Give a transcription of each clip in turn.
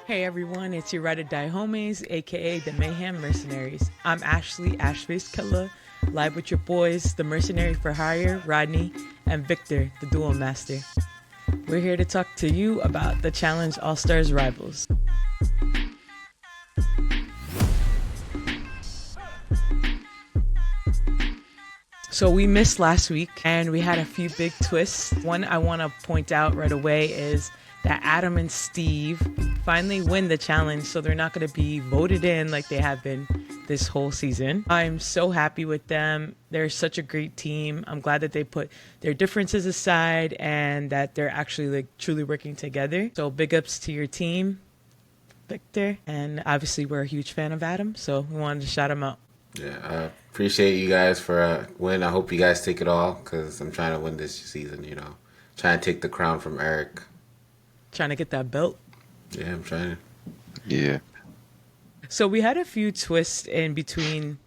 Hey everyone, it's your ride or die homies, aka the Mayhem Mercenaries. I'm Ashley, Ashface Killer, live with your boys, the Mercenary for Hire, Rodney, and Victor, the Duel Master. We're here to talk to you about the Challenge All-Stars Rivals. So we missed last week and we had a few big twists. One I want to point out right away is that Adam and Steve finally win the challenge, so they're not going to be voted in like they have been this whole season. I'm so happy with them. They're such a great team. I'm glad that they put their differences aside and that they're actually like truly working together. So big ups to your team, Victor. And obviously we're a huge fan of Adam, so we wanted to shout him out. Yeah, I appreciate you guys for a win. I hope you guys take it all because I'm trying to win this season, Trying to take the crown from Eric. Trying to get that belt. Yeah, I'm trying. Yeah. So we had a few twists in between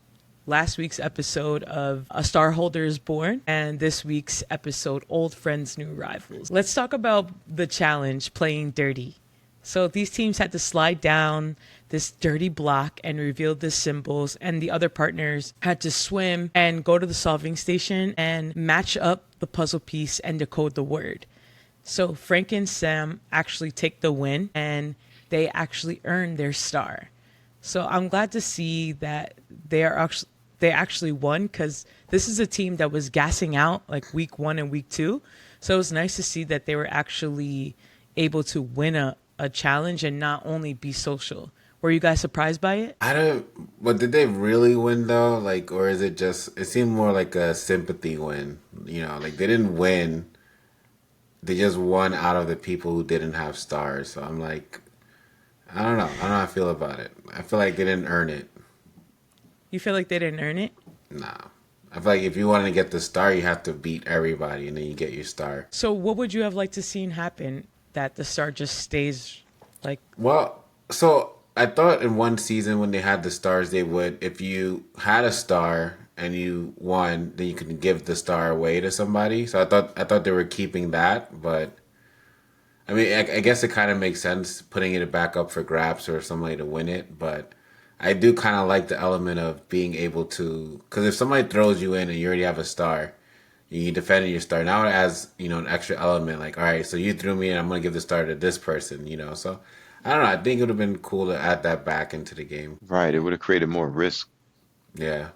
last week's episode of A Star Holder is Born and this week's episode, Old Friends, New Rivals. Let's talk about the challenge, playing dirty. So these teams had to slide down this dirty block and reveal the symbols, and the other partners had to swim and go to the solving station and match up the puzzle piece and decode the word. So Frank and Sam actually take the win and they actually earn their star. So I'm glad to see that they actually won, because this is a team that was gassing out like week 1 and week 2. So it was nice to see that they were actually able to win a challenge and not only be social. Were you guys surprised by it? But did they really win though? Like, or is it just, it seemed more like a sympathy win, like they didn't win. They just won out of the people who didn't have stars. So I'm like, I don't know how I feel about it. I feel like they didn't earn it. You feel like they didn't earn it? No. I feel like if you want to get the star, you have to beat everybody and then you get your star. So what would you have liked to seen happen that the star just stays like... Well, so I thought in one season when they had the stars, they would, if you had a star and you won, then you could give the star away to somebody. So I thought they were keeping that, but I mean, I guess it kind of makes sense putting it back up for grabs or somebody to win it, but I do kind of like the element of being able to, because if somebody throws you in and you already have a star, you defended your star. Now it adds, an extra element. Like, all right, so you threw me in, I'm going to give the star to this person, So, I don't know. I think it would have been cool to add that back into the game. Right. It would have created more risk. Yeah.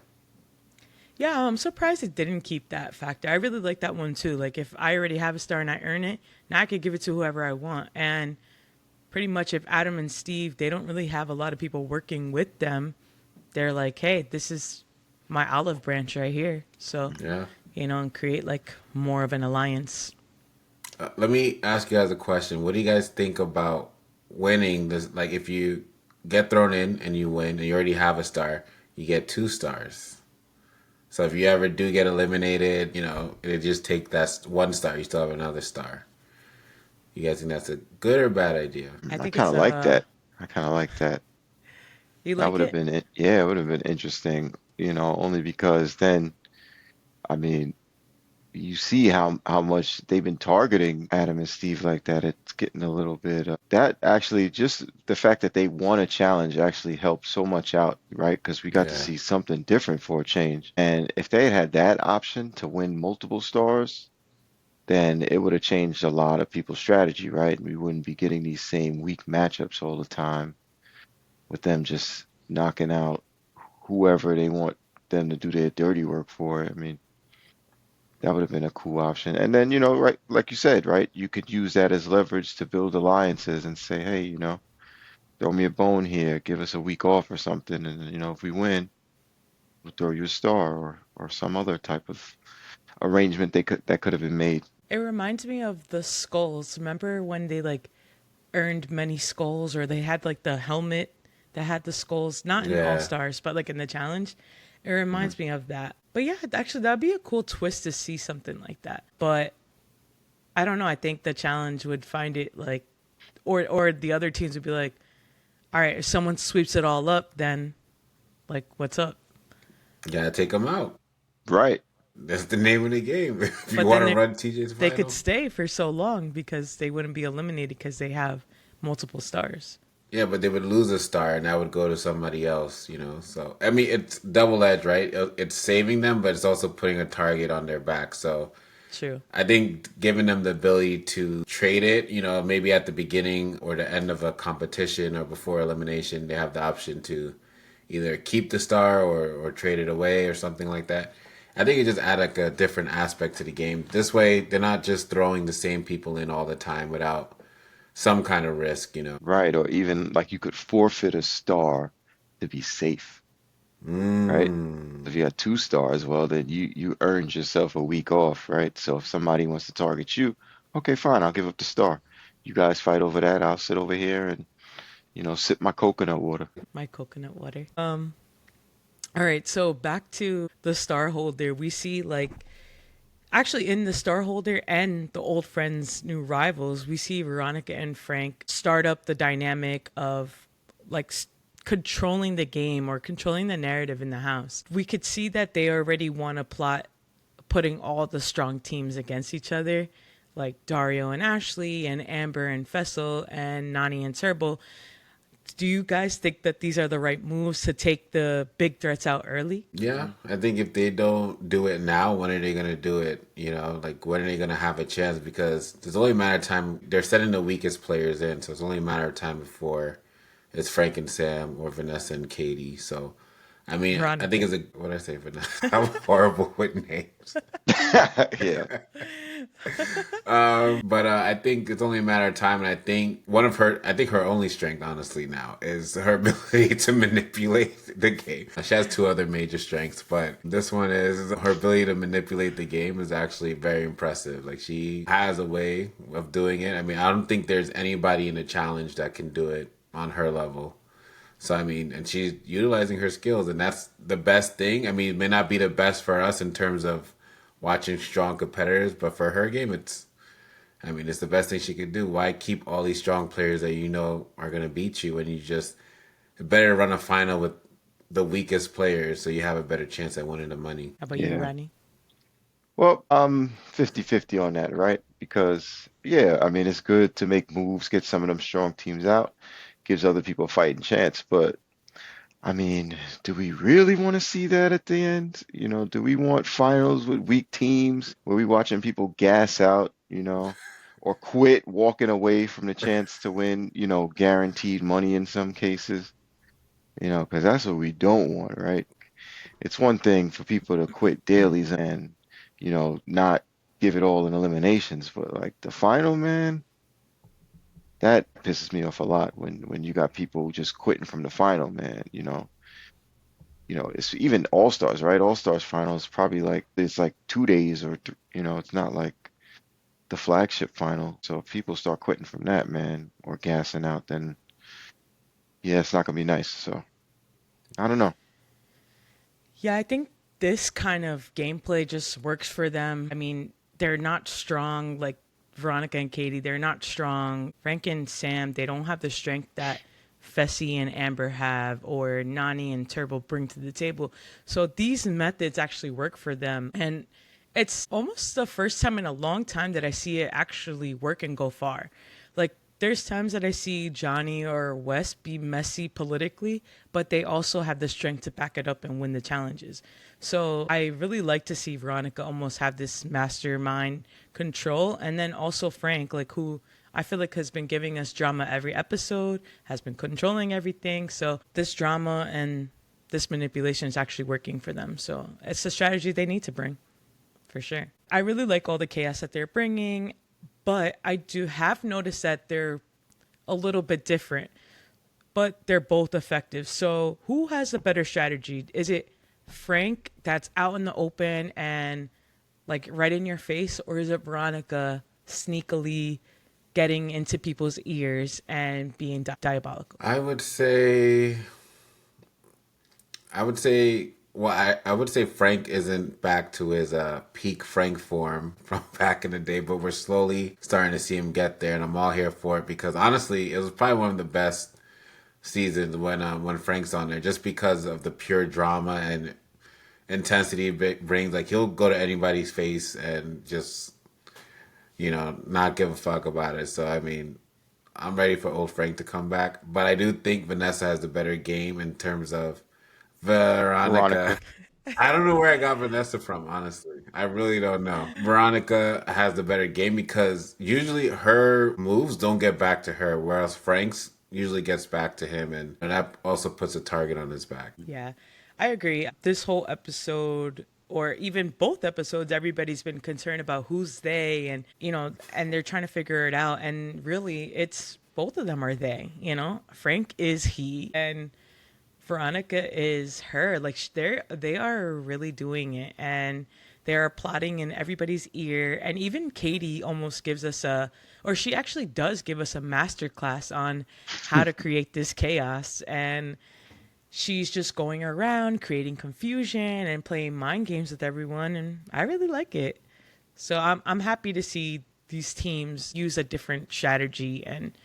Yeah, I'm surprised it didn't keep that factor. I really like that one too. Like, if I already have a star and I earn it, now I could give it to whoever I want. And pretty much if Adam and Steve, they don't really have a lot of people working with them, they're like, hey, this is my olive branch right here. So, Yeah. And create like more of an alliance. Let me ask you guys a question. What do you guys think about winning this? Like, if you get thrown in and you win and you already have a star, you get 2 stars. So if you ever do get eliminated, it just take that 1 star. You still have another star. You guys think that's a good or bad idea? I think kind of like that. I kind of like that. You That like would have it? been it. Yeah, it would have been interesting, only because then, I mean, you see how much they've been targeting Adam and Steve like that. It's getting a little bit that actually, just the fact that they won a challenge actually helped so much out, right? Because we got to Yeah. see something different for a change. And if they had that option to win multiple stars, then it would have changed a lot of people's strategy, right? We wouldn't be getting these same weak matchups all the time with them just knocking out whoever they want them to do their dirty work for. I mean, that would have been a cool option. And then, right, like you said, right, you could use that as leverage to build alliances and say, hey, throw me a bone here, give us a week off or something. And, if we win, we'll throw you a star or some other type of arrangement that could have been made. It reminds me of the skulls. Remember when they like earned many skulls, or they had like the helmet that had the skulls, not in All Yeah. Stars, but like in the challenge? It reminds me of that. But yeah, actually, that'd be a cool twist to see something like that. But I don't know. I think the challenge would find it like, or the other teams would be like, all right, if someone sweeps it all up, then like, what's up? You gotta take them out. Right. That's the name of the game. If you But want then to run TJ's they could final. stay for so long because they wouldn't be eliminated because they have multiple stars. Yeah, but they would lose a star and that would go to somebody else, you know. So I mean, it's double edged, right? It's saving them, but it's also putting a target on their back. So True. I think giving them the ability to trade it, you know, maybe at the beginning or the end of a competition or before elimination, they have the option to either keep the star or trade it away or something like that. I think it just add like a different aspect to the game. This way, they're not just throwing the same people in all the time without some kind of risk, you know. Right. Or even like you could forfeit a star to be safe, right? If Mm. you had two stars, well, then you earned yourself a week off, right? So if somebody wants to target you, okay, fine, I'll give up the star. You guys fight over that. I'll sit over here and, sip my coconut water. My coconut water. All right, so back to the star holder. We see like actually in the star holder and the old friends new rivals, we see Veronica and Frank start up the dynamic of like controlling the game or controlling the narrative in the house. We could see that they already want to plot putting all the strong teams against each other, like Dario and Ashley and Amber and Fessel and Nany and Turbo. Do you guys think that these are the right moves to take the big threats out early? Yeah, I think if they don't do it now, when are they gonna do it? You know, like when are they gonna have a chance? Because there's only a matter of time. They're setting the weakest players in, so it's only a matter of time before it's Frank and Sam or Vanessa and Katie. So, I mean, I think Veronica. it's a what did I say, Vanessa? I'm horrible with names. Yeah. But I think it's only a matter of time, and I think her only strength, honestly, now is her ability to manipulate the game. She has two other major strengths, but this one is her ability to manipulate the game is actually very impressive. Like she has a way of doing it. I mean, I don't think there's anybody in the challenge that can do it on her level. So I mean, and she's utilizing her skills, and that's the best thing. I mean, it may not be the best for us in terms of watching strong competitors, but for her game, I mean, it's the best thing she could do. Why keep all these strong players that you know are going to beat you when you just better run a final with the weakest players so you have a better chance at winning the money? How about you, Yeah. Ronnie? Well, I'm 50-50 on that, right? Because, yeah, I mean, it's good to make moves, get some of them strong teams out, gives other people a fighting chance. But, I mean, do we really want to see that at the end? Do we want finals with weak teams where we watching people gas out, or quit walking away from the chance to win, guaranteed money in some cases, because that's what we don't want, right? It's one thing for people to quit dailies and, not give it all in eliminations, but like the final, man, that pisses me off a lot when you got people just quitting from the final, man. It's even All Stars, right? All Stars final is probably like it's like 2 days or it's not like the flagship final. So if people start quitting from that, man, or gassing out, then yeah, it's not gonna be nice. So I don't know. Yeah, I think this kind of gameplay just works for them. I mean, they're not strong like Veronica and Katie. They're not strong. Frank and Sam, they don't have the strength that Fessy and Amber have or Nany and Turbo bring to the table. So these methods actually work for them. And it's almost the first time in a long time that I see it actually work and go far. Like there's times that I see Johnny or Wes be messy politically, but they also have the strength to back it up and win the challenges. So I really like to see Veronica almost have this mastermind control. And then also Frank, like who I feel like has been giving us drama every episode, has been controlling everything. So this drama and this manipulation is actually working for them. So it's a strategy they need to bring for sure. I really like all the chaos that they're bringing, but I do have noticed that they're a little bit different, but they're both effective. So who has a better strategy? Is it Frank that's out in the open and like right in your face, or is it Veronica sneakily getting into people's ears and being diabolical? I would say, well, I would say Frank isn't back to his peak Frank form from back in the day, but we're slowly starting to see him get there, and I'm all here for it because honestly, it was probably one of the best seasons when Frank's on there, just because of the pure drama and intensity it brings. Like he'll go to anybody's face and just not give a fuck about it. So I mean, I'm ready for old Frank to come back. But I do think Vanessa has the better game in terms of Veronica. Veronica. I don't know where I got Vanessa from, honestly. I really don't know. Veronica has the better game because usually her moves don't get back to her, whereas Frank's usually gets back to him, and that also puts a target on his back. Yeah, I agree. This whole episode, or even both episodes, everybody's been concerned about who's they, and and they're trying to figure it out. And really, it's both of them are they. Frank is he, and Veronica is her. Like they are really doing it, and they are plotting in everybody's ear. And even Katie almost gives us or she actually does give us a master class on how to create this chaos. And she's just going around creating confusion and playing mind games with everyone, and I really like it. So I'm happy to see these teams use a different strategy and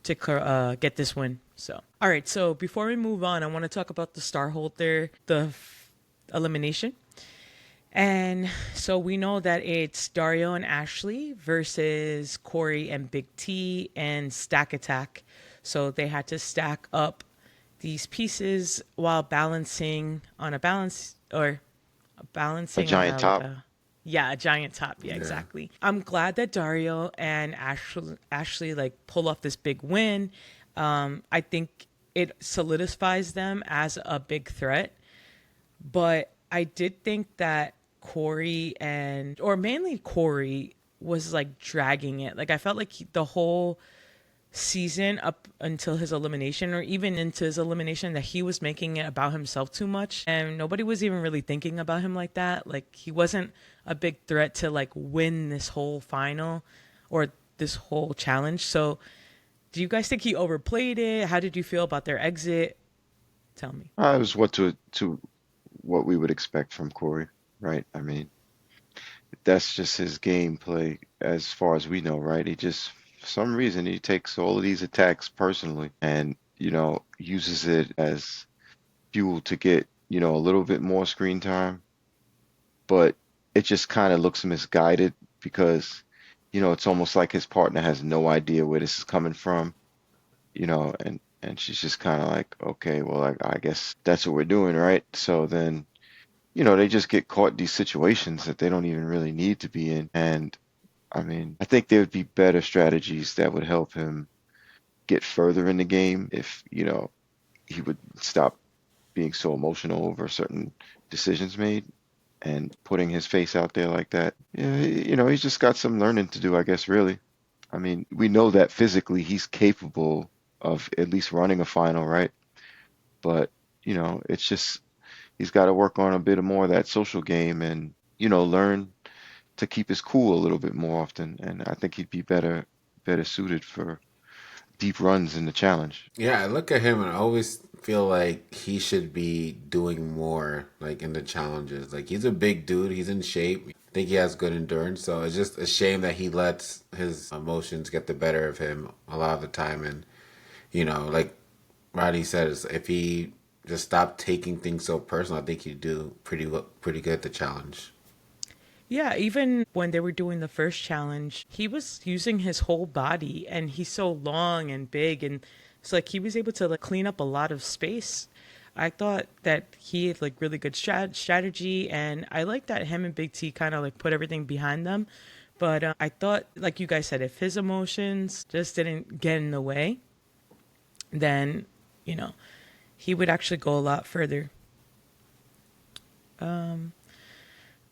to get this win. So all right, so before we move on, I want to talk about the star holder, elimination. And so we know that it's Dario and Ashley versus Corey and Big T and Stack Attack. So they had to stack up these pieces while balancing on a balance or A balancing giant like top. a yeah, a giant top. Yeah, Yeah. exactly. I'm glad that Dario and Ashley like pull off this big win. I think it solidifies them as a big threat, but I did think that Corey or mainly Corey was like dragging it. Like I felt like the whole season up until his elimination, or even into his elimination, that he was making it about himself too much, and nobody was even really thinking about him like that. Like he wasn't a big threat to like win this whole final or this whole challenge. So do you guys think he overplayed it? How did you feel about their exit? Tell me. It was to what we would expect from Corey, right? I mean, that's just his gameplay as far as we know, right? He just, for some reason, he takes all of these attacks personally and, uses it as fuel to get, a little bit more screen time, but it just kind of looks misguided because, it's almost like his partner has no idea where this is coming from, and she's just kind of like, okay, well, I guess that's what we're doing, right? So then they just get caught in these situations that they don't even really need to be in. And I mean, I think there would be better strategies that would help him get further in the game if, he would stop being so emotional over certain decisions made and putting his face out there like that. Yeah, he's just got some learning to do, I guess, really. I mean, we know that physically he's capable of at least running a final, right? But, it's just he's got to work on a bit more of that social game and, learn to keep his cool a little bit more often. And I think he'd be better suited for deep runs in the challenge. Yeah, I look at him and I always feel like he should be doing more, like in the challenges. Like he's a big dude, he's in shape. I think he has good endurance, so it's just a shame that he lets his emotions get the better of him a lot of the time. And like Roddy says, if he just stopped taking things so personal, I think he'd do pretty good at the challenge. Yeah, even when they were doing the first challenge, he was using his whole body, and he's so long and big, and it's like he was able to like clean up a lot of space. I thought that he had like really good strategy, and I like that him and Big T kind of like put everything behind them. But I thought, like you guys said, if his emotions just didn't get in the way, then you know he would actually go a lot further.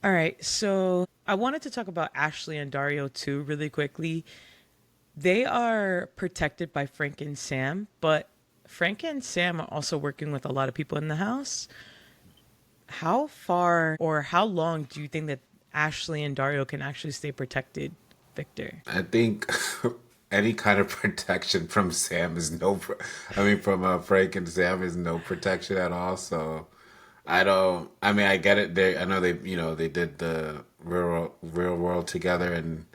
All right, so I wanted to talk about Ashley and Dario too, really quickly. They are protected by Frank and Sam, but Frank and Sam are also working with a lot of people in the house. How far or how long do you think that Ashley and Dario can actually stay protected, Victor? I think any kind of protection from Sam is I mean, from Frank and Sam is no protection at all. So I don't. I mean, I get it. I know they did the real world together and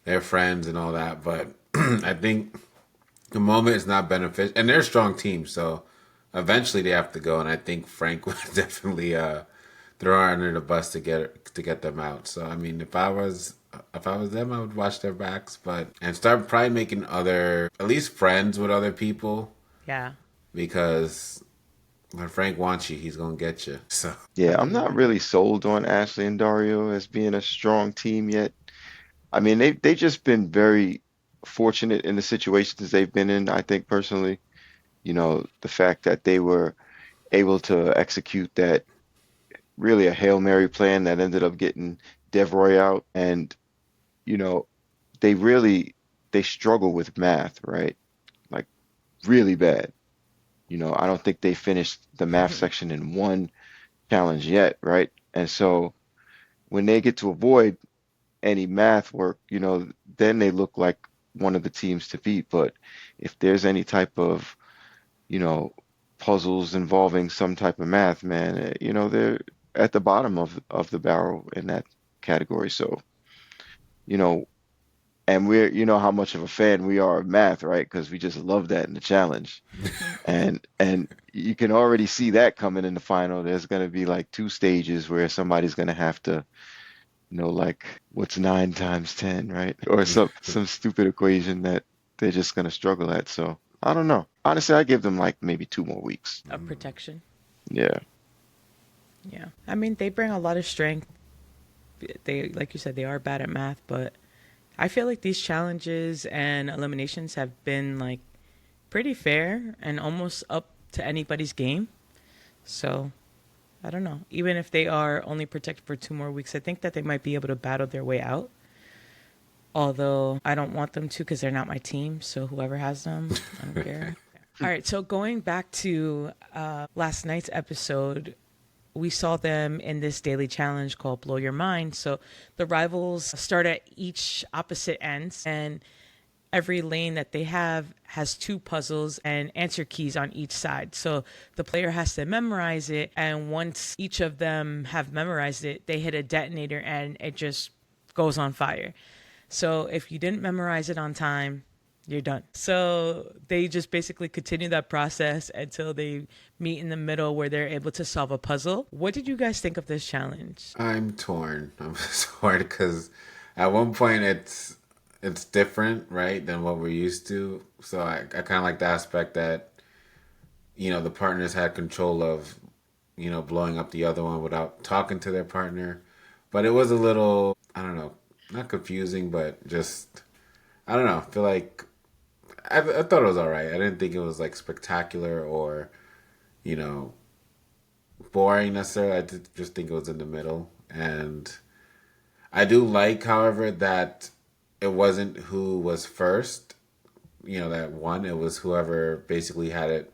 they're friends and all that. But I think the moment is not beneficial, and they're a strong team. So eventually they have to go, and I think Frank would definitely throw her under the bus to get them out. So I mean, if I was them, I would watch their backs, but and start probably making other at least friends with other people Yeah. because when Frank wants you, he's gonna get you. So Yeah, I'm not Absolutely. really sold on Ashley and Dario as being a strong team yet. I mean, they just been very fortunate in the situations they've been in, I think personally. The fact that they were able to execute that really a Hail Mary plan that ended up getting Devroy out. And, you know, they really they struggle with math, right? Like really bad. I don't think they finished the math section in one challenge yet, right? And so when they get to avoid any math work, then they look like one of the teams to beat. But if there's any type of, you know, puzzles involving some type of math, man, they're at the bottom of the barrel in that category. So, you know, and how much of a fan we are of math, right? Because we just love that in the challenge. And you can already see that coming in the final. There's going to be like two stages where somebody's going to have to like what's 9 times 10, right? Or some stupid equation that they're just gonna struggle at. So I don't know. Honestly, I give them like maybe 2 more weeks. Of protection. Yeah, Yeah. I mean, they bring a lot of strength. They, like you said, they are bad at math, but I feel like these challenges and eliminations have been like pretty fair and almost up to anybody's game. So I don't know. Even if they are only protected for 2 more weeks, I think that they might be able to battle their way out. Although I don't want them to because they're not my team. So whoever has them, I don't care. All right. So going back to last night's episode, we saw them in this daily challenge called Blow Your Mind. So the rivals start at each opposite ends, and every lane that they have has two puzzles and answer keys on each side. So the player has to memorize it, and once each of them have memorized it, they hit a detonator and it just goes on fire. So if you didn't memorize it on time, you're done. So they just basically continue that process until they meet in the middle where they're able to solve a puzzle. What did you guys think of this challenge? I'm torn. I'm torn because at one point it's different, right, than what we're used to. So I kind of like the aspect that the partners had control of blowing up the other one without talking to their partner. But it was a little, I don't know, not confusing, but just I don't know. I feel like I thought it was all right. I didn't think it was like spectacular or you know boring necessarily. Just think it was in the middle, and I do like, however, that it wasn't who was first. That won. It was whoever basically had it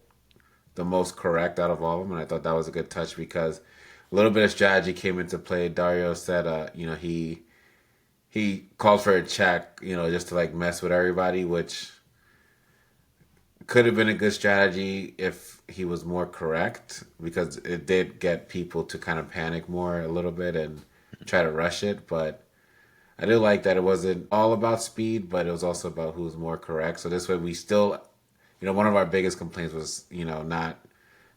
the most correct out of all of them, and I thought that was a good touch because a little bit of strategy came into play. Dario said, he called for a check, just to like mess with everybody, which could have been a good strategy if he was more correct because it did get people to kind of panic more a little bit and try to rush it. But I do like that it wasn't all about speed, but it was also about who's more correct. So this way we still, one of our biggest complaints was, not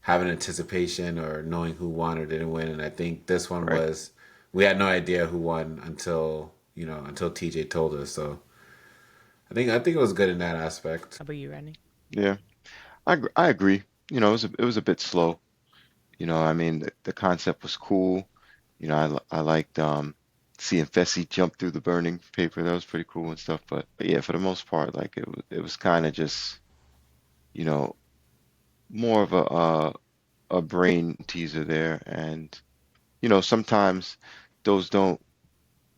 having anticipation or knowing who won or didn't win. And I think this one right. was, we had no idea who won until TJ told us. So I think it was good in that aspect. How about you, Randy? Yeah, I agree. It was a bit slow. I mean, the concept was cool. I liked seeing Fessy jump through the burning paper. That was pretty cool and stuff. But yeah, for the most part, like it was kind of just you know more of a brain teaser there, and sometimes those don't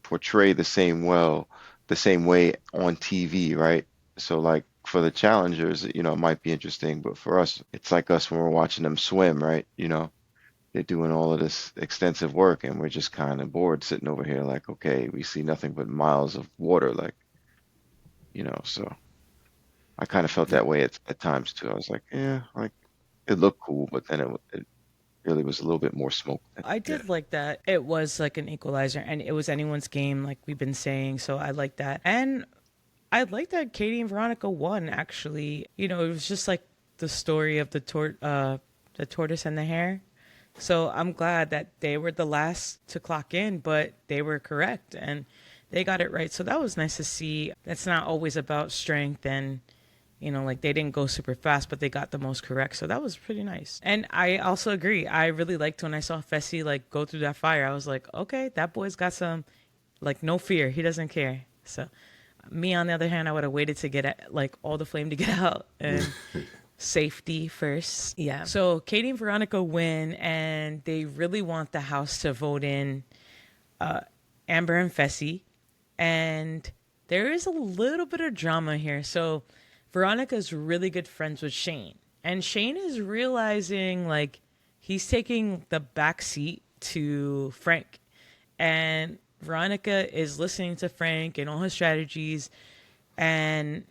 portray the same way on TV, right? So like for the challengers, it might be interesting, but for us, it's like us when we're watching them swim, right? They're doing all of this extensive work and we're just kind of bored sitting over here like, okay, we see nothing but miles of water, like, so I kind of felt that way at times too. I was like, yeah, like it looked cool, but then it really was a little bit more smoke. I Yeah. did like that. It was like an equalizer and it was anyone's game, like we've been saying. So I like that. And I like that Katie and Veronica won, actually. It was just like the story of the tortoise and the hare. So I'm glad that they were the last to clock in, but they were correct and they got it right. So that was nice to see. That's not always about strength and, like they didn't go super fast, but they got the most correct. So that was pretty nice. And I also agree. I really liked when I saw Fessy like go through that fire. I was like, okay, that boy's got some, like, no fear. He doesn't care. So me, on the other hand, I would have waited to get like all the flame to get out and safety first. Yeah. So Katie and Veronica win, and they really want the house to vote in Amber and Fessy. And there is a little bit of drama here. So Veronica's really good friends with Shane. And Shane is realizing like he's taking the back seat to Frank. And Veronica is listening to Frank and all his strategies. And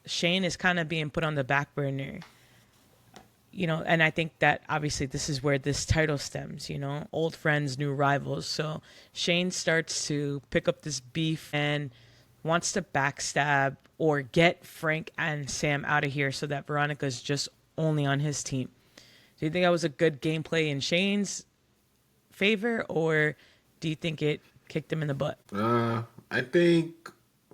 Shane is kind of being put on the back burner. And I think that obviously this is where this title stems, old friends, new rivals. So Shane starts to pick up this beef and wants to backstab or get Frank and Sam out of here so that Veronica's just only on his team. Do you think that was a good gameplay in Shane's favor, or do you think it kicked him in the butt? I think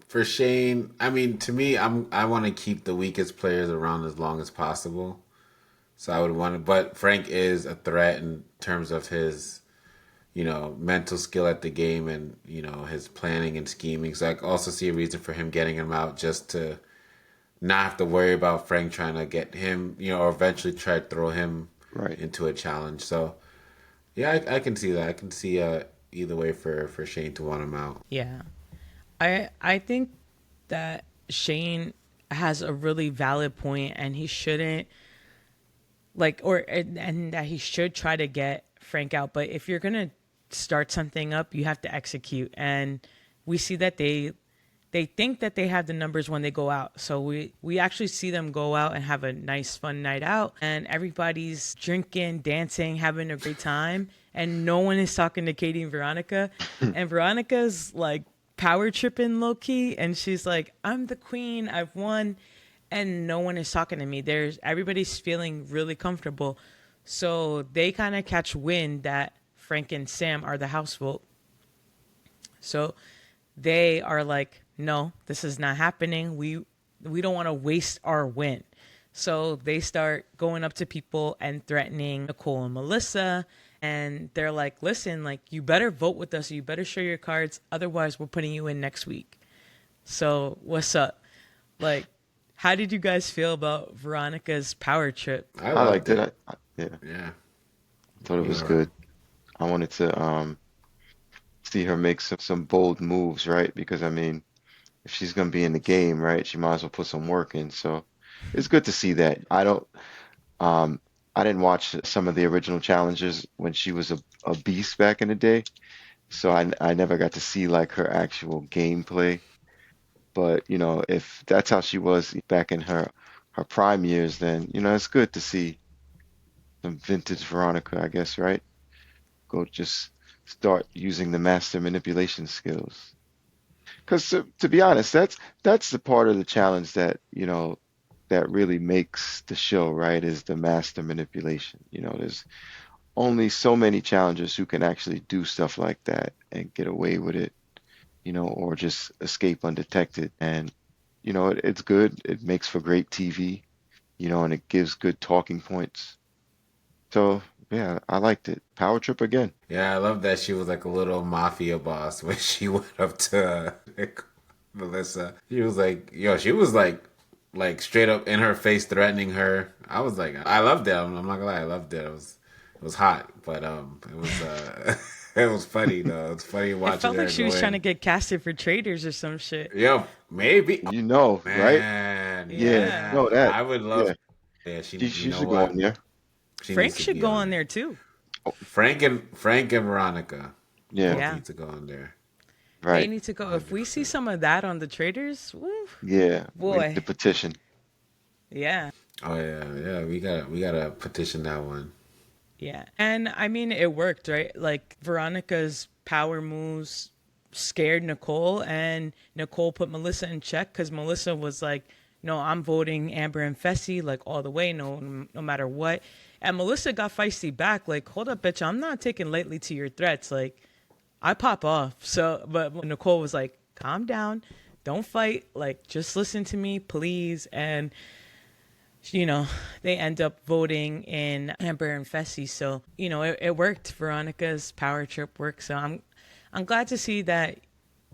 for Shane, I mean, to me, I want to keep the weakest players around as long as possible. So I would want to, but Frank is a threat in terms of his, mental skill at the game and, his planning and scheming. So I also see a reason for him getting him out just to not have to worry about Frank trying to get him, or eventually try to throw him into a challenge. So, yeah, I can see that. I can see either way for Shane to want him out. Yeah. I think that Shane has a really valid point, and he shouldn't and that he should try to get Frank out. But if you're gonna start something up, you have to execute. And we see that they think that they have the numbers when they go out. So we actually see them go out and have a nice fun night out, and everybody's drinking, dancing, having a great time, and no one is talking to Katie and Veronica. And Veronica's like power tripping low key, and she's like, I'm the queen, I've won, and no one is talking to me. Everybody's feeling really comfortable. So they kind of catch wind that Frank and Sam are the house vote. So they are like, no, this is not happening. We don't want to waste our win. So they start going up to people and threatening Nicole and Melissa. And they're like, listen, like, you better vote with us. You better show your cards. Otherwise, we're putting you in next week. So what's up? Like, how did you guys feel about Veronica's power trip? I liked it. Yeah. Yeah. Thought it was good. I wanted to see her make some bold moves, right? Because I mean, if she's gonna be in the game, right, she might as well put some work in. So it's good to see that. I didn't watch some of the original challenges when she was a beast back in the day. So I never got to see like her actual gameplay. But if that's how she was back in her prime years, then it's good to see some vintage Veronica, I guess, right? Go just start using the master manipulation skills. Because to be honest, that's the part of the challenge that that really makes the show, right? Is the master manipulation. There's only so many challengers who can actually do stuff like that and get away with it, or just escape undetected. And it's good. It makes for great TV, and it gives good talking points. So yeah, I liked it. Power trip again. Yeah, I love that she was like a little mafia boss when she went up to Melissa. She was like, she was like straight up in her face threatening her. I was like, I loved it. I'm not gonna lie, I loved it. It was hot, but it was it was funny though. It's funny watching. It felt her like she was go trying to in. get casted for Traitors or some shit. Yo, maybe. Right? Man, Yeah, Yeah. that. I would love. Yeah, Yeah, she. she, You she know should go on what? there. She Frank needs to should be go on on there. there too. Frank and Veronica Yeah, Yeah. need to go on there. They right. need to go. If we see some of that on the Traitors, woo, Yeah, we need the boy. petition. Yeah. Oh yeah. We gotta petition that one. Yeah. And I mean, it worked, right? Like Veronica's power moves scared Nicole, and Nicole put Melissa in check because Melissa was like, no, I'm voting Amber and Fessy like all the way, no matter what. And Melissa got feisty back. Like, hold up, bitch, I'm not taking lightly to your threats. Like, I pop off. So, but Nicole was like, calm down. Don't fight. Like, just listen to me, please. And, you know, they end up voting in Amber and Fessy. So, you know, it worked. Veronica's power trip worked. So I'm glad to see that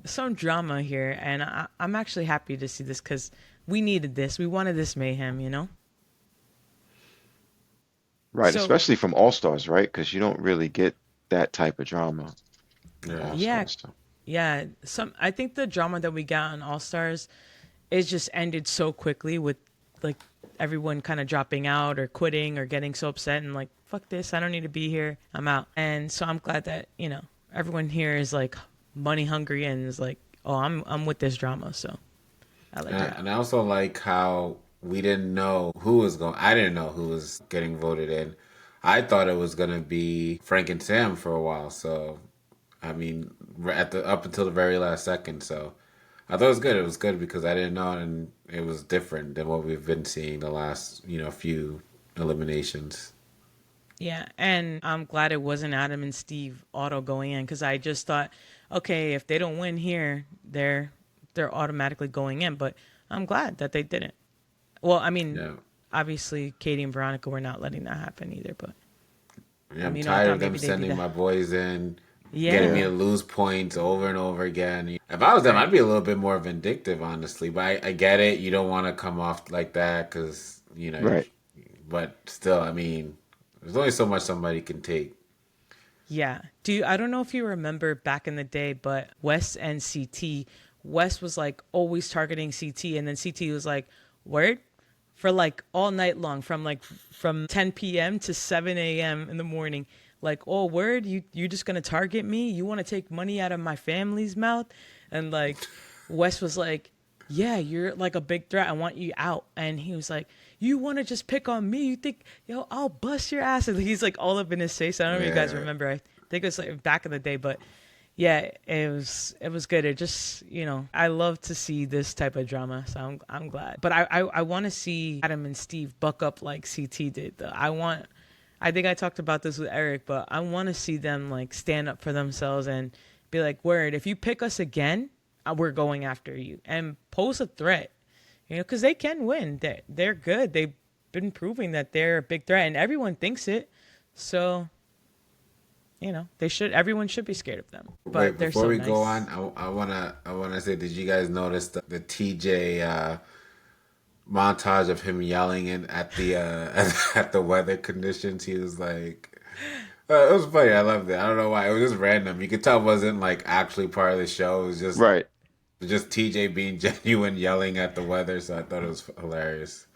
some drama here. And I'm actually happy to see this because we needed this. We wanted this mayhem, you know? Right, So, especially from All Stars, right? Because you don't really get that type of drama from Yeah. All yeah, Stars. So. yeah. I think the drama that we got on All Stars is just ended so quickly with like everyone kind of dropping out or quitting or getting so upset and like, fuck this, I don't need to be here, I'm out. And so I'm glad that, you know, everyone here is like money hungry and is like, oh, I'm with this drama. So I like that. And I also like how we didn't know who was going. I didn't know who was getting voted in. I thought it was gonna be Frank and Sam for a while. So, I mean, at the up until the very last second. So, I thought it was good. It was good because I didn't know, and it was different than what we've been seeing the last few eliminations. Yeah, and I'm glad it wasn't Adam and Steve auto going in because I just thought, okay, if they don't win here, they're automatically going in. But I'm glad that they didn't. Well, I mean, Yeah. obviously, Katie and Veronica were not letting that happen either. But Yeah, I'm you know, I tired thought of them maybe they'd do sending that. my boys in, getting me Yeah, to Yeah, lose points over and over again. If I was them, I'd right. be a little bit more vindictive, honestly. But I get it. You don't want to come off like that because, right. but still, I mean, there's only so much somebody can take. Yeah. I don't know if you remember back in the day, but Wes and CT, Wes was like always targeting CT, and then CT was like, word? For like all night long, from 10 p.m. to 7 a.m. in the morning. Like, oh, word, you just gonna target me? You want to take money out of my family's mouth? And like, Wes was like, yeah, you're like a big threat. I want you out. And he was like, you want to just pick on me? You think, yo, I'll bust your ass? And he's like all up in his face. I don't know if you guys Yeah. remember. I think it was like back in the day, but yeah, it was good. It just, I love to see this type of drama, so I'm glad. But I want to see Adam and Steve buck up like CT did. Though. I think I talked about this with Eric, but I want to see them like stand up for themselves and be like, word, if you pick us again, we're going after you and pose a threat. Because they can win. They're good. They've been proving that they're a big threat, and everyone thinks it. So everyone should be scared of them, but Wait, they're before so we go nice. on, I wanna say, did you guys notice the TJ montage of him yelling in at the at the weather conditions? He was like, it was funny. I loved it. I don't know why. It was just random. You could tell it wasn't like actually part of the show. It was Right. just TJ being genuine, yelling at the weather. So I thought it was hilarious.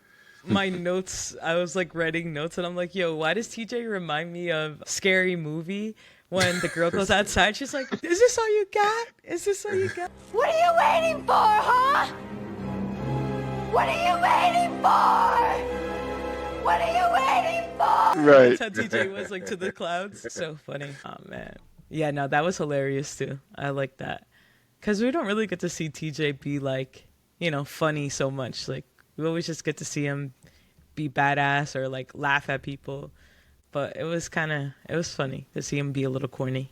My notes, I was like writing notes and I'm like, yo, why does TJ remind me of Scary Movie when the girl goes outside? She's like, is this all you got? Is this all you got? What are you waiting for, huh? What are you waiting for? What are you waiting for? That's Right. how TJ was like to the clouds. So funny. Oh, man. Yeah, no, that was hilarious too. I like that. Because we don't really get to see TJ be like, funny so much. Like, we always just get to see him be badass or like laugh at people. But it was funny to see him be a little corny.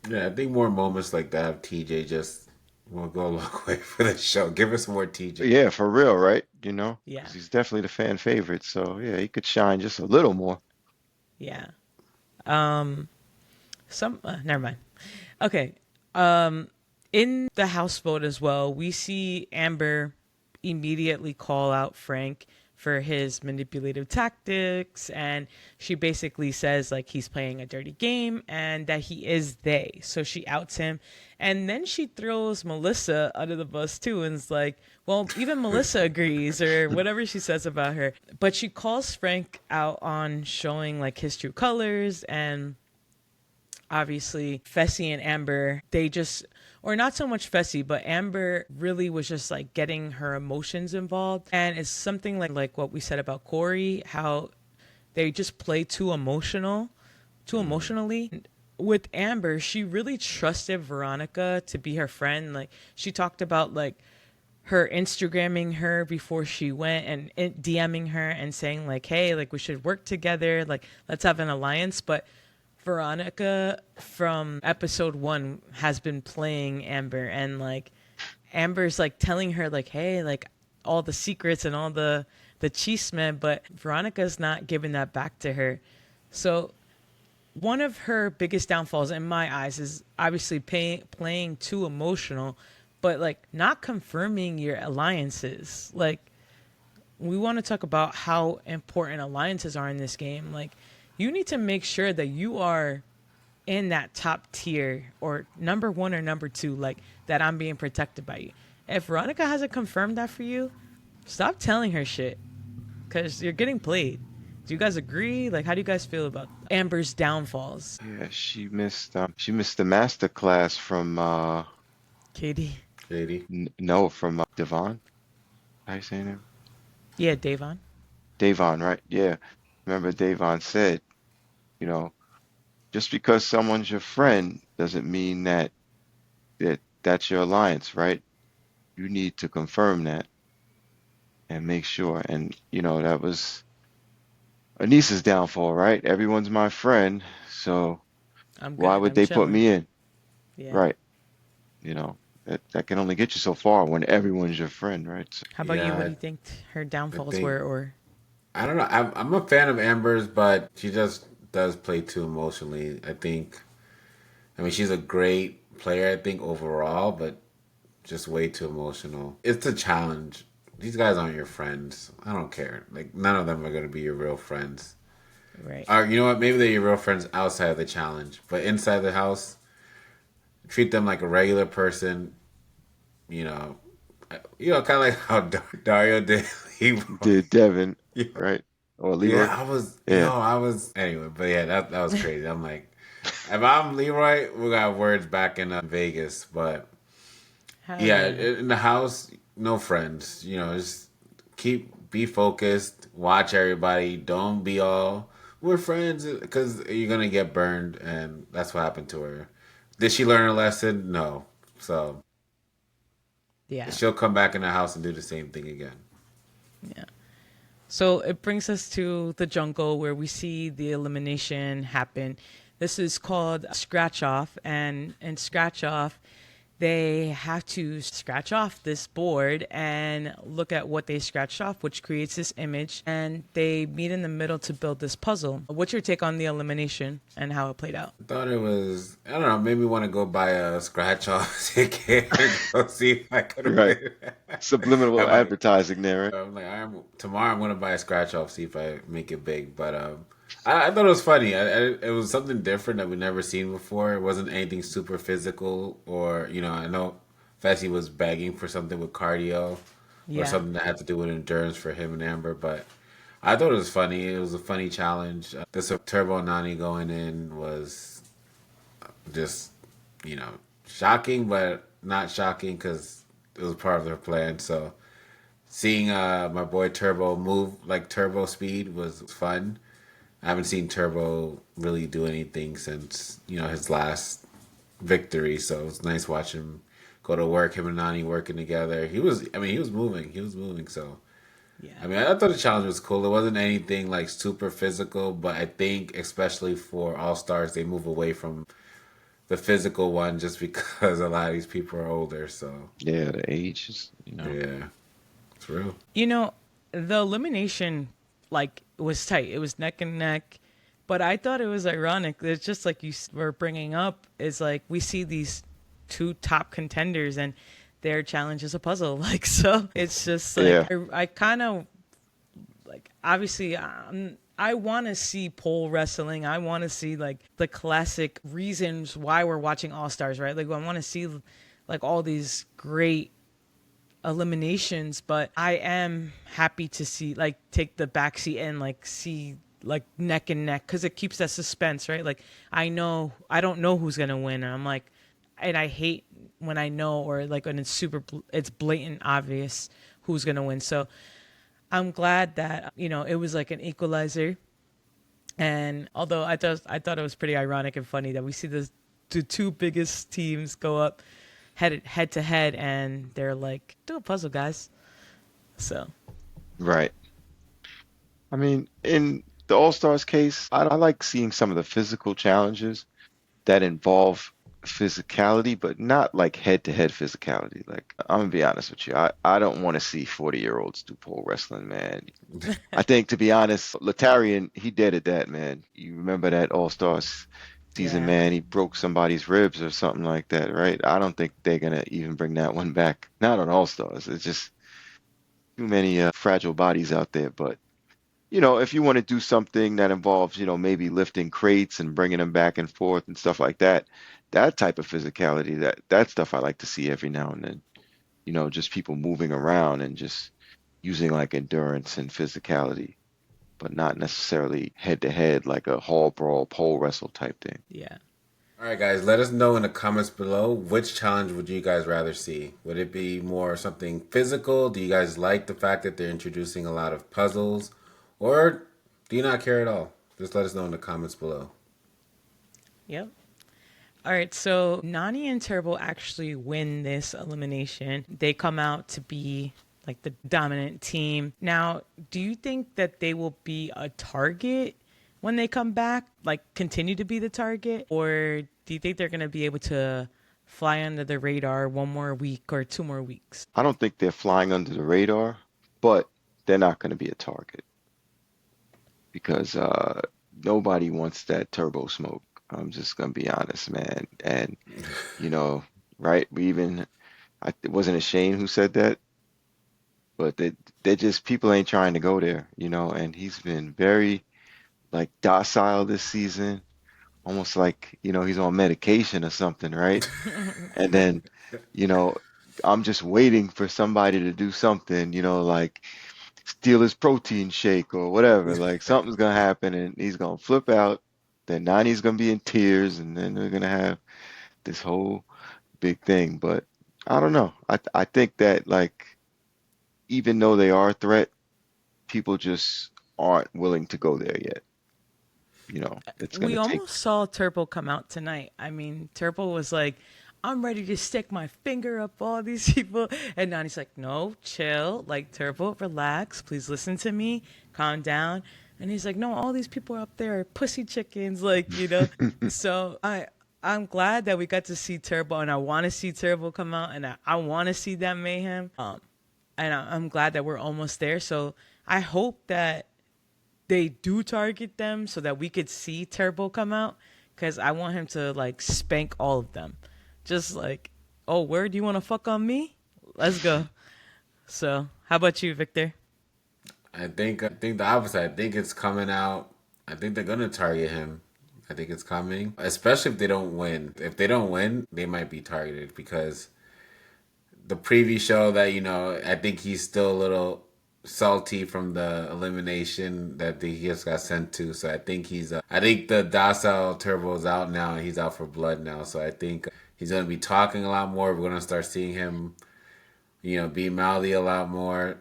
Yeah, I think more moments like that of TJ just will go a long way for the show. Give us more TJ. Yeah, for real, right? Yeah. Because he's definitely the fan favorite. So yeah, he could shine just a little more. Yeah. Never mind. Okay. In the house vote as well, we see Amber immediately call out Frank for his manipulative tactics, and she basically says like he's playing a dirty game and that he is they. So she outs him, and then she throws Melissa under the bus too and is like, well, even Melissa agrees or whatever she says about her. But she calls Frank out on showing like his true colors, and obviously Fessy and Amber, or not so much Fessy, but Amber really was just like getting her emotions involved. And it's something like what we said about Corey, how they just play too emotionally. With Amber, she really trusted Veronica to be her friend. Like she talked about like her Instagramming her before she went and DMing her and saying like, hey, like we should work together, like let's have an alliance. But Veronica from episode 1 has been playing Amber, and like Amber's like telling her like, hey, like all the secrets and all the chisme, but Veronica's not giving that back to her. So one of her biggest downfalls in my eyes is obviously playing too emotional, but like not confirming your alliances. Like, we want to talk about how important alliances are in this game. Like, you need to make sure that you are in that top tier or number 1 or number 2, like that I'm being protected by you. If Veronica hasn't confirmed that for you, stop telling her shit, because you're getting played. Do you guys agree? Like, how do you guys feel about Amber's downfalls? Yeah, she missed the master class from Katie? Katie. no, from Devon. How you saying it? Yeah, Davon. Davon, right? Yeah. Remember Davon said, you know, just because someone's your friend doesn't mean that's your alliance, right? You need to confirm that and make sure. And that was Anissa's downfall, right? Everyone's my friend, so I'm why good. would I'm they put chilling. me in? Yeah. Right. That can only get you so far when everyone's your friend, right? So, How about you? What Yeah, do you think her downfalls think were? Or I don't know. I'm a fan of Amber's, but she just does play too emotionally. I mean, she's a great player, I think, overall, but just way too emotional. It's a challenge. These guys aren't your friends. I don't care. Like, none of them are going to be your real friends. right? Or, you know what? Maybe they're your real friends outside of the challenge, but inside the house, treat them like a regular person. You know, kind of like how Dario did. did Devin, Yeah, right? Or yeah, Leroy? Yeah. I was anyway. But yeah, that was crazy. I'm like, if I'm Leroy, we got words back in Vegas. But Hell yeah, yeah. in the house, no friends. Just be focused. Watch everybody. Don't be all we're friends, because you're gonna get burned, and that's what happened to her. Did she learn her lesson? No. So Yeah. she'll come back in the house and do the same thing again. Yeah. So it brings us to the jungle where we see the elimination happen. This is called Scratch Off, and in Scratch Off, they have to scratch off this board and look at what they scratched off, which creates this image, and they meet in the middle to build this puzzle. What's your take on the elimination and how it played out? I thought it was, I don't know, made me want to go buy a scratch off ticket and go see if I could Right. win. Subliminal I might, advertising there, right? I'm like, tomorrow I'm gonna buy a scratch off, see if I make it big. But I thought it was funny. It was something different that we've never seen before. It wasn't anything super physical, or I know Fessy was begging for something with cardio or Yeah. something that had to do with endurance for him and Amber, but I thought it was funny. It was a funny challenge. This Turbo Nany going in was just, shocking, but not shocking because it was part of their plan. So seeing my boy Turbo move like Turbo speed was fun. I haven't seen Turbo really do anything since his last victory, so it was nice watching him go to work. Him and Nany working together. He was moving. So Yeah. I mean, I thought the challenge was cool. It wasn't anything like super physical, but I think especially for All Stars, they move away from the physical one just because a lot of these people are older. So Yeah, the age is. yeah, it's real. The elimination, like, was tight. It was neck and neck. But I thought it was ironic. It's just like you were bringing up, is like we see these two top contenders and their challenge is a puzzle. Like, so it's just like, Yeah. I kind of, like, obviously, I want to see pole wrestling. I want to see like the classic reasons why we're watching All Stars, right? Like, I want to see like all these great eliminations, but I am happy to see, like, take the backseat and like see like neck and neck, because it keeps that suspense, right? Like, I don't know who's gonna win, and I'm like, and I hate when I know, or like when it's blatant obvious who's gonna win. So I'm glad that it was like an equalizer. And although I thought it was pretty ironic and funny that we see the two biggest teams go up head to head, and they're like, do a puzzle, guys. So Right. I mean, in the All Stars case, I like seeing some of the physical challenges that involve physicality, but not like head-to-head physicality. Like, I'm gonna be honest with you, I don't want to see 40-year-olds do pole wrestling, man. I think, to be honest, Latarian, he dead at that, man. You remember that All Stars season, yeah, man? He broke somebody's ribs or something like that, right? I don't think they're gonna even bring that one back. Not on All Stars. It's just too many fragile bodies out there. But if you want to do something that involves, maybe lifting crates and bringing them back and forth and stuff like that, that type of physicality, that stuff I like to see every now and then. Just people moving around and just using like endurance and physicality, but not necessarily head to head like a hall brawl, pole wrestle type thing. yeah. All right, guys, let us know in the comments below which challenge would you guys rather see. Would it be more something physical? Do you guys like the fact that they're introducing a lot of puzzles? Or do you not care at all? Just let us know in the comments below. Yep. All right, so Nany and Turbo actually win this elimination. They come out to be like the dominant team. Now, do you think that they will be a target when they come back? Like, continue to be the target? Or do you think they're going to be able to fly under the radar one more week or 2 more weeks? I don't think they're flying under the radar, but they're not going to be a target because nobody wants that turbo smoke. I'm just gonna be honest, man. And right? It wasn't a Shane who said that, but they just people ain't trying to go there, And he's been very like docile this season, almost like he's on medication or something, right? And then, you know, I'm just waiting for somebody to do something, like steal his protein shake or whatever. Like something's gonna happen and he's gonna flip out. Then Nani's gonna be in tears, and then we're gonna have this whole big thing. But I don't know. I think that like even though they are a threat, people just aren't willing to go there yet. It's We gonna take. almost saw Turbo come out tonight. I mean, Turbo was like, I'm ready to stick my finger up all these people. And Nany's like, no, chill. Like, Turbo, relax. Please listen to me. Calm down. And he's like, no, all these people up there are pussy chickens. So I'm glad that we got to see Turbo. And I want to see Turbo come out. And I want to see that mayhem. And I'm glad that we're almost there. So I hope that they do target them so that we could see Turbo come out, because I want him to like spank all of them. Just like, oh, where do you want to fuck on me? Let's go. So how about you, Victor? I think the opposite. I think it's coming out. I think they're gonna target him. I think it's coming, especially if they don't win. If they don't win, they might be targeted because the preview show that I think he's still a little salty from the elimination that he just got sent to. So I think I think the docile Turbo's out now and he's out for blood now. So I think he's going to be talking a lot more. We're going to start seeing him, being mouthy a lot more,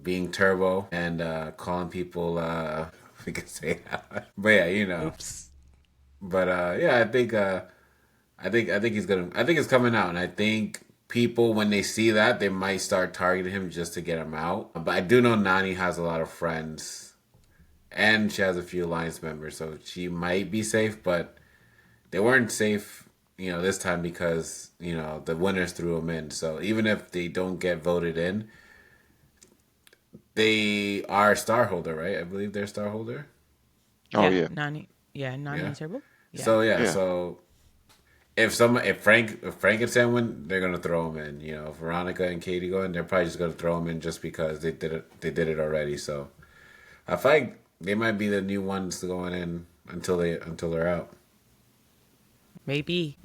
being Turbo and calling people, if we could say that. But yeah, Oops. But yeah, I think he's gonna. I think it's coming out, and I think people, when they see that, they might start targeting him just to get him out. But I do know Nany has a lot of friends, and she has a few alliance members, so she might be safe. But they weren't safe, this time because the winners threw them in. So even if they don't get voted in, they are star holder, right? I believe they're star holder. Oh yeah. Nany. Yeah, Nany and Turbo. Yeah. So yeah, Yeah. so if Frank and Sam win, they're gonna throw him in. If Veronica and Katie go in, they're probably just gonna throw him in just because they did it. They did it already. So I feel like they might be the new ones going in until they're out. Maybe.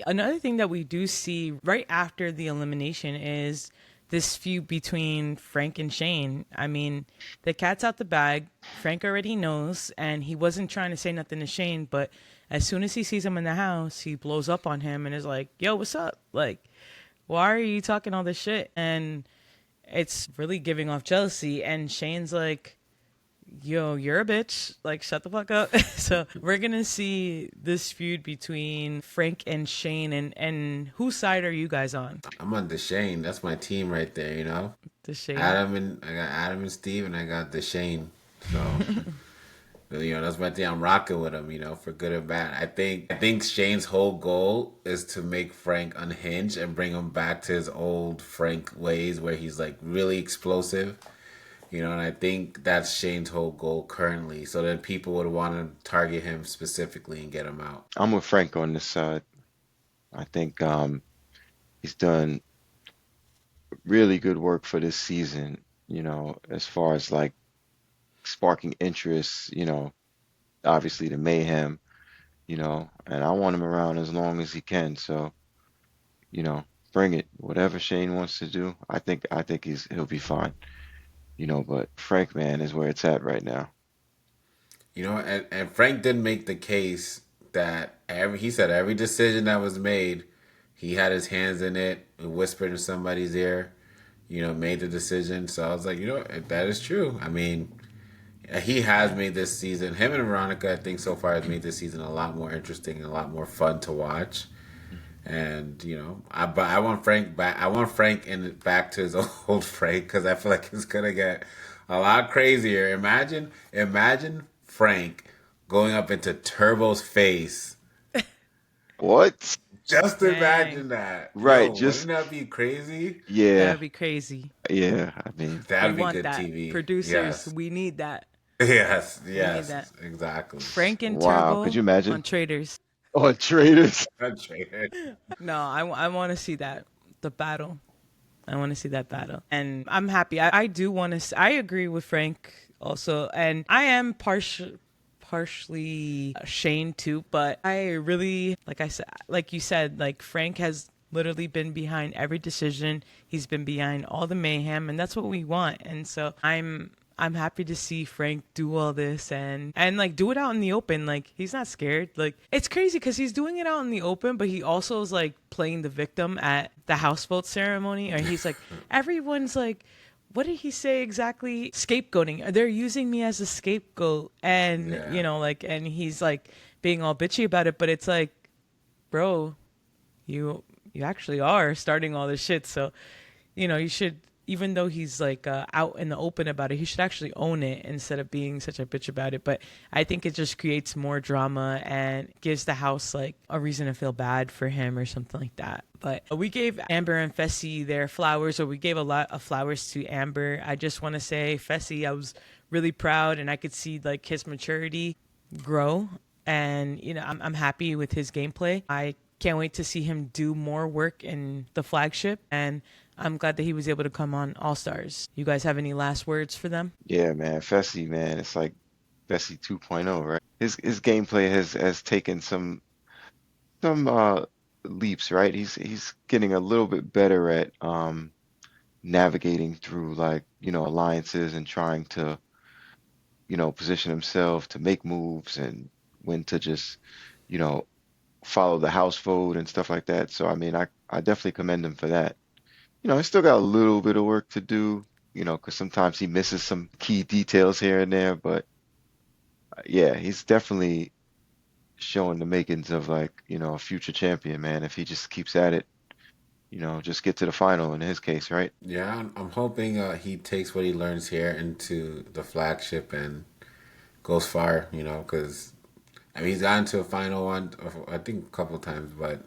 Another thing that we do see right after the elimination is this feud between Frank and Shane. I mean, the cat's out the bag. Frank already knows, and he wasn't trying to say nothing to Shane, but as soon as he sees him in the house, he blows up on him and is like, yo, what's up? Like, why are you talking all this shit? And it's really giving off jealousy. And Shane's like, yo, you're a bitch. Like, shut the fuck up. So we're gonna see this feud between Frank and Shane, and whose side are you guys on? I'm on Deshane. That's my team right there, you know? The Shane. I got Adam and Steve, and I got Deshane. So, you know, that's my team. I'm rocking with him, you know, for good or bad. I think Shane's whole goal is to make Frank unhinged and bring him back to his old Frank ways where he's like really explosive. You know, and I think that's Shane's whole goal currently. So then people would want to target him specifically and get him out. I'm with Frank on this side. I think he's done really good work for this season, as far as like sparking interest, obviously the mayhem, and I want him around as long as he can. So, you know, bring it. Whatever Shane wants to do, I think he'll be fine. But Frank, man, is where it's at right now. You know, and Frank did make the case that he said every decision that was made, he had his hands in it, whispered in somebody's ear, you know, made the decision. So I was like, you know, that is true. I mean, he has made this season, him and Veronica, I think so far has made this season a lot more interesting and a lot more fun to watch. And you know, but I want Frank back. I want Frank back to his old Frank because I feel like it's gonna get a lot crazier. Imagine Frank going up into Turbo's face. What? Just Dang. imagine that. Right, Yo, just- wouldn't that be crazy? Yeah, That'd be crazy. yeah. I mean, That'd We be want good that. TV. Producers, Yes, we need that. yes, that. exactly. Frank and Wow, Turbo could you imagine? on Traitors. on Traitors. No, I want to see that, the battle. I want to see that battle. And I'm happy. I do want to, I agree with Frank also. And I am partially Shane too, but I really, like you said, like Frank has literally been behind every decision. He's been behind all the mayhem, and that's what we want. And so I'm happy to see Frank do all this and like do it out in the open. Like he's not scared. Like it's crazy because he's doing it out in the open, but he also is like playing the victim at the house vote ceremony. Or he's like, everyone's like, what did he say exactly? Scapegoating. They're using me as a scapegoat, and Yeah. you know, like, and he's like being all bitchy about it. But it's like, bro, you actually are starting all this shit. So, you know, you should, even though he's like out in the open about it, he should actually own it instead of being such a bitch about it. But I think it just creates more drama and gives the house like a reason to feel bad for him or something like that. But we gave Amber and Fessy their flowers, or we gave a lot of flowers to Amber. I just want to say, Fessy, I was really proud, and I could see like his maturity grow. And, you know, I'm happy with his gameplay. I can't wait to see him do more work in the flagship. And I'm glad that he was able to come on All Stars. You guys have any last words for them? Yeah, man, Fessy, man, it's like Fessy 2.0, right? His gameplay has taken some leaps, right? He's getting a little bit better at navigating through like, alliances and trying to, position himself to make moves and when to just, you know, follow the house vote and stuff like that. So I mean, I definitely commend him for that. He's still got a little bit of work to do, because sometimes he misses some key details here and there. But yeah, he's definitely showing the makings of like, a future champion, man. If he just keeps at it, just get to the final in his case, right? Yeah, I'm hoping he takes what he learns here into the flagship and goes far, you know, because I mean, he's gotten to a final one, I think a couple of times, but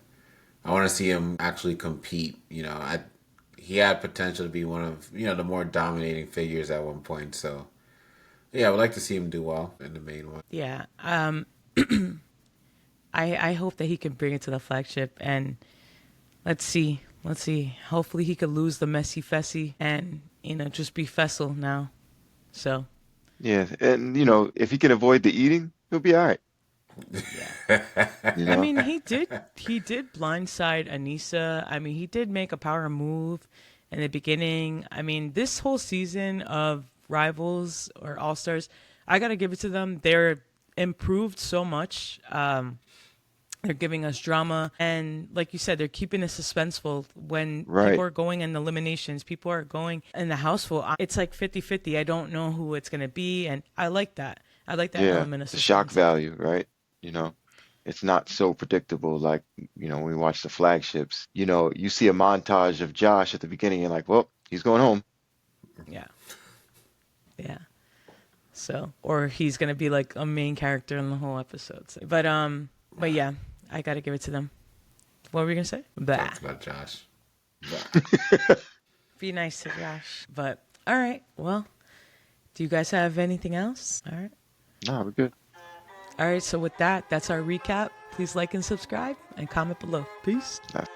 I want to see him actually compete. He had potential to be one of, the more dominating figures at one point. So, yeah, I would like to see him do well in the main one. Yeah. I hope that he can bring it to the flagship, and let's see. Hopefully he could lose the messy Fessy and, just be Fessel now. So. Yeah, and if he can avoid the eating, he'll be all right. I mean, he did blindside Anissa. I mean, he did make a power move in the beginning. I mean, this whole season of Rivals or All Stars, I got to give it to them. They're improved so much. They're giving us drama. And like you said, they're keeping it suspenseful when Right. people are going in eliminations. People are going in the house full. It's like 50-50. I don't know who it's going to be. And I like that. I like that Yeah, element of the shock suspense. value, right? You know, it's not so predictable like, when we watch the flagships, you see a montage of Josh at the beginning, you're like, well, he's going home. Yeah. Yeah. So, or he's going to be like a main character in the whole episode. So, but yeah, I got to give it to them. What were we going to say? Blah. Talks about Josh. Blah. Be nice to Josh. But all right. Well, do you guys have anything else? All right. No, we're good. All right. So with that, that's our recap. Please like and subscribe and comment below. Peace. That's